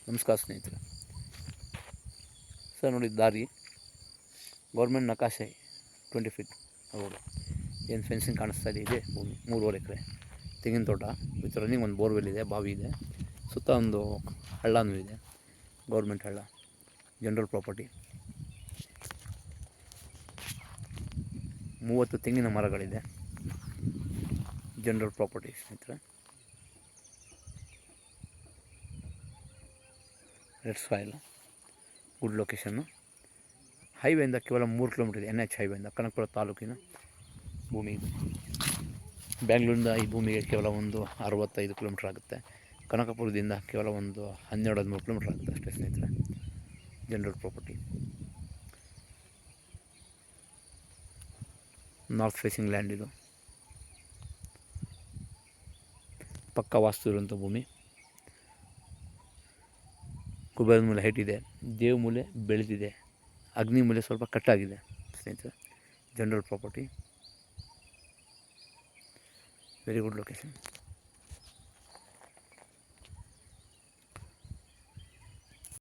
ನಮಸ್ಕಾರ ಸ್ನೇಹಿತರೆ. ಸರ್ ನೋಡಿ, ದಾರಿ ಗೌರ್ಮೆಂಟ್ ನಕಾಶೆ 20 ಫೀಟ್ ರೋಡು. ಏನು ಫೆನ್ಸಿಂಗ್ ಕಾಣಿಸ್ತಾ ಇದೆ ಭೂಮಿ 3.5 ಎಕರೆ ತೆಂಗಿನ ತೋಟ ವಿತ್ ರನ್ನಿಂಗ್ ಒಂದು ಬೋರ್ವೆಲ್ ಇದೆ, ಬಾವಿ ಇದೆ, ಸುತ್ತ ಒಂದು ಹಳ್ಳನೂ ಇದೆ, ಗೌರ್ಮೆಂಟ್ ಹಳ್ಳ, ಜನರಲ್ ಪ್ರಾಪರ್ಟಿ. 30 ತೆಂಗಿನ ಮರಗಳಿದೆ, ಜನರಲ್ ಪ್ರಾಪರ್ಟಿ ಸ್ನೇಹಿತರೆ. Red soil, good location. ಹೈವೇಯಿಂದ ಕೇವಲ 3 ಕಿಲೋಮೀಟರ್ ಇದೆ, NH ಹೈವೇಯಿಂದ ಕನಕಪುರ ತಾಲೂಕಿನ ಭೂಮಿ ಇದು. ಬ್ಯಾಂಗ್ಳೂರಿಂದ ಈ ಭೂಮಿಗೆ ಕೇವಲ ಒಂದು 65 ಕಿಲೋಮೀಟ್ರ್ ಆಗುತ್ತೆ. ಕನಕಪುರದಿಂದ ಕೇವಲ ಒಂದು 12-13 ಕಿಲೋಮೀಟ್ರ್ ಆಗುತ್ತೆ ಅಷ್ಟೇ ಸ್ನೇಹಿತರೆ. General property, north facing land ಇದು. ಪಕ್ಕ ವಾಸ್ತು ಇರುವಂಥ ಭೂಮಿ. ಕುಬೇರದ ಮೂಲೆ ಹೈಟ್ ಇದೆ, ದೇವ ಮೂಲೆ ಬೆಳೆದಿದೆ, ಅಗ್ನಿ ಮೂಲೆ ಸ್ವಲ್ಪ ಕಟ್ಟಾಗಿದೆ ಸ್ನೇಹಿತರೆ. General property, very good location.